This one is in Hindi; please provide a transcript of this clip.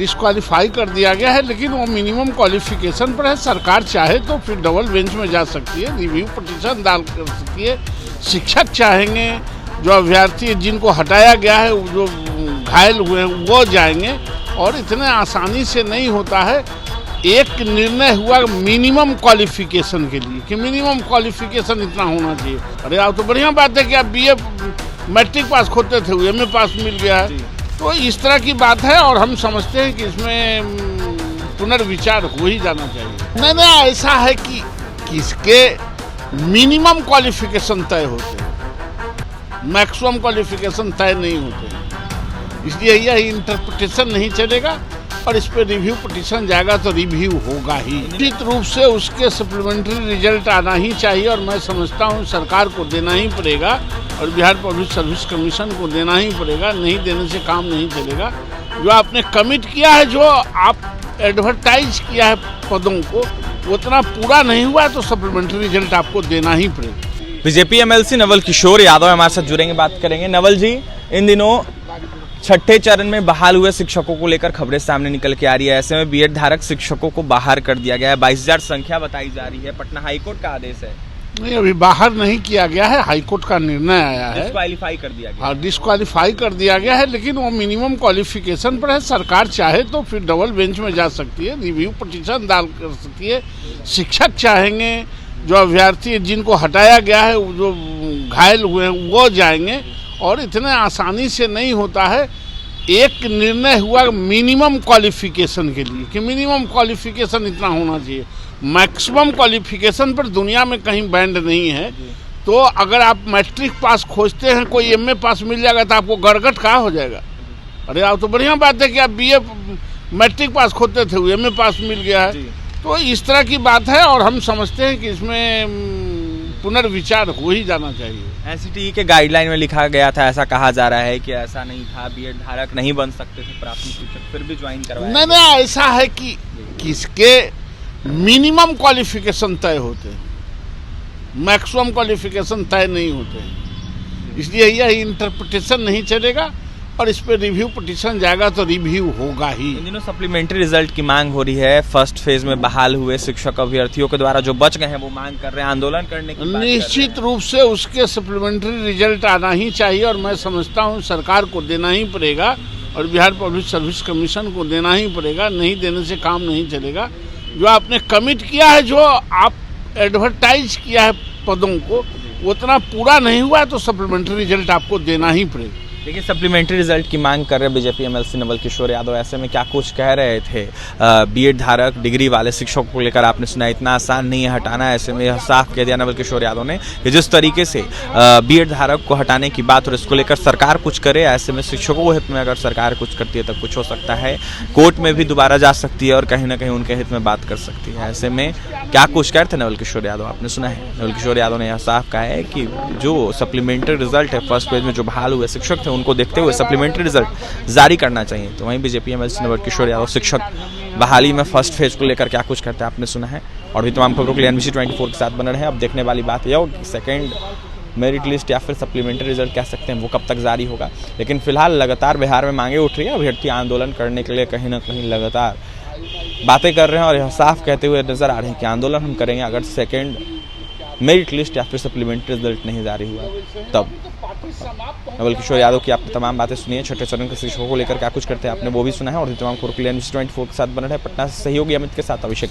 डिस्क्वालीफाई कर दिया गया है, लेकिन वो मिनिमम क्वालिफिकेशन पर है। सरकार चाहे तो फिर डबल बेंच में जा सकती है, रिव्यू पिटीशन दाखिल कर सकती है। शिक्षक चाहेंगे, जो अभ्यर्थी जिनको हटाया गया है, जो घायल हुए हैं वो जाएंगे, और इतने आसानी से नहीं होता है। एक निर्णय हुआ मिनिमम क्वालिफिकेशन के लिए कि मिनिमम क्वालिफिकेशन इतना होना चाहिए। अरे आप तो बढ़िया बात है कि आप बीए मैट्रिक पास खोजते थे, एमए पास मिल गया है, तो इस तरह की बात है। और हम समझते हैं कि इसमें पुनर्विचार हो ही जाना चाहिए। नहीं, ऐसा है कि किसके मिनिमम क्वालिफिकेशन तय होते हैं, मैक्सिमम क्वालिफिकेशन तय नहीं होते हैं। इसलिए यह इंटरप्रिटेशन नहीं चलेगा, और इस पर रिव्यू पिटीशन जाएगा तो रिव्यू होगा ही। निश्चित रूप से उसके सप्लीमेंट्री रिजल्ट आना ही चाहिए, और मैं समझता हूँ सरकार को देना ही पड़ेगा, और बिहार पब्लिक सर्विस कमीशन को देना ही पड़ेगा। नहीं देने से काम नहीं चलेगा। जो आपने कमिट किया है, जो आप एडवर्टाइज किया है पदों को, उतना पूरा नहीं हुआ तो सप्लीमेंट्री रिजल्ट आपको देना ही पड़ेगा। बीजेपी एमएलसी नवल किशोर यादव हमारे साथ जुड़ेंगे, बात करेंगे। नवल जी, इन दिनों छठे चरण में बहाल हुए शिक्षकों को लेकर खबरें सामने निकल के आ रही है। ऐसे में बीएड धारक शिक्षकों को बाहर कर दिया गया है। 22,000 संख्या बताई जा रही है। पटना हाईकोर्ट का आदेश है। नहीं, अभी बाहर नहीं किया गया है, हाईकोर्ट का निर्णय आया है। डिस्क्वालीफाई कर दिया गया। हाँ, डिस्क्वालीफाई कर दिया गया है, लेकिन वो मिनिमम क्वालिफिकेशन पर है। सरकार चाहे तो फिर डबल बेंच में जा सकती है, रिव्यू पिटीशन दाखिल कर सकती है। शिक्षक चाहेंगे, जो अभ्यर्थी जिनको हटाया गया है, जो घायल हुए हैं वो जाएंगे, और इतने आसानी से नहीं होता है। एक निर्णय हुआ मिनिमम क्वालिफिकेशन के लिए कि मिनिमम क्वालिफिकेशन इतना होना चाहिए। मैक्सिमम क्वालिफिकेशन पर दुनिया में कहीं बैंड नहीं है। तो अगर आप मैट्रिक पास खोजते हैं, कोई एमए पास मिल जाएगा तो आपको गड़गड़ कहाँ हो जाएगा। अरे आप तो बढ़िया बात है कि आप बीए मैट्रिक पास खोजते थे, एमए पास मिल गया है, तो इस तरह की बात है। और हम समझते हैं कि इसमें पुनर्विचार हो ही जाना चाहिए। एनसीटीई के गाइडलाइन में लिखा गया था, ऐसा कहा जा रहा है कि ऐसा नहीं था, बीएड धारक नहीं बन सकते थे प्राथमिक शिक्षक, फिर भी ज्वाइन करवाया। नहीं, ऐसा है कि किसके मिनिमम क्वालिफिकेशन तय होते हैं, मैक्सिमम क्वालिफिकेशन तय नहीं होते हैं। इसलिए यह इंटरप्रिटेशन नहीं चलेगा, और इस पर रिव्यू पिटीशन जाएगा तो रिव्यू होगा ही। इन दिनों सप्लीमेंट्री रिजल्ट की मांग हो रही है। फर्स्ट फेज में बहाल हुए शिक्षक अभ्यर्थियों के द्वारा जो बच गए हैं वो मांग कर रहे हैं, आंदोलन करने की बात निश्चित रूप से उसके सप्लीमेंट्री रिजल्ट आना ही चाहिए, और मैं समझता हूँ सरकार को देना ही पड़ेगा, और बिहार पब्लिक सर्विस कमीशन को देना ही पड़ेगा। नहीं देने से काम नहीं चलेगा। जो आपने कमिट किया है, जो आप एडवर्टाइज किया है पदों को, उतना पूरा नहीं हुआ तो सप्लीमेंट्री रिजल्ट आपको देना ही पड़ेगा। देखिए, सप्लीमेंट्री रिजल्ट की मांग कर रहे बीजेपी एमएलसी नवल किशोर यादव। ऐसे में क्या कुछ कह रहे थे। बीएड धारक डिग्री वाले शिक्षकों को लेकर आपने सुना, इतना आसान नहीं है हटाना। ऐसे में यह साफ कह दिया नवल किशोर यादव ने कि जिस तरीके से बीएड धारक को हटाने की बात और इसको लेकर सरकार कुछ करे, ऐसे में शिक्षकों के हित में अगर सरकार कुछ करती है तो कुछ हो सकता है। कोर्ट में भी दोबारा जा सकती है और कहीं ना कहीं उनके हित में बात कर सकती है। ऐसे में क्या कुछ कह रहे थे नवल किशोर यादव, आपने सुना है। नवल किशोर यादव ने यह साफ कहा है कि जो सप्लीमेंट्री रिजल्ट है, फर्स्ट पेज में जो बहाल हुए शिक्षक थे, उनको देखते हुए सप्लीमेंट्री रिजल्ट जारी करना चाहिए। तो वहीं बीजेपी एमएलसी नवल किशोर यादव शिक्षक बहाली में फर्स्ट फेज को लेकर क्या कुछ करते हैं आपने सुना है। और भी तमाम खबरों के लिए NBC 24 के साथ बने रहे हैं। अब देखने वाली बात यह होगी सेकंड मेरिट लिस्ट या फिर सप्लीमेंट्री रिजल्ट कह सकते हैं, वो कब तक जारी होगा। लेकिन फिलहाल लगातार बिहार में मांगे उठ रही है। अभ्यर्थी आंदोलन करने के लिए कहीं ना कहीं लगातार बातें कर रहे हैं, और यह साफ कहते हुए नजर आ रहे हैं कि आंदोलन हम करेंगे अगर सेकेंड मेरिट लिस्ट या फिर सप्लीमेंट्री रिजल्ट नहीं जारी हुआ तब। नवल किशोर यादव की आपने तमाम बातें सुनी है। छठे चरण के शिक्षकों को लेकर क्या कुछ करते हैं आपने वो भी सुना है। और तमाम खबरों के लिए NBC 24 के साथ बने रहे। पटना से सहयोगी अमित के साथ अभिषेक।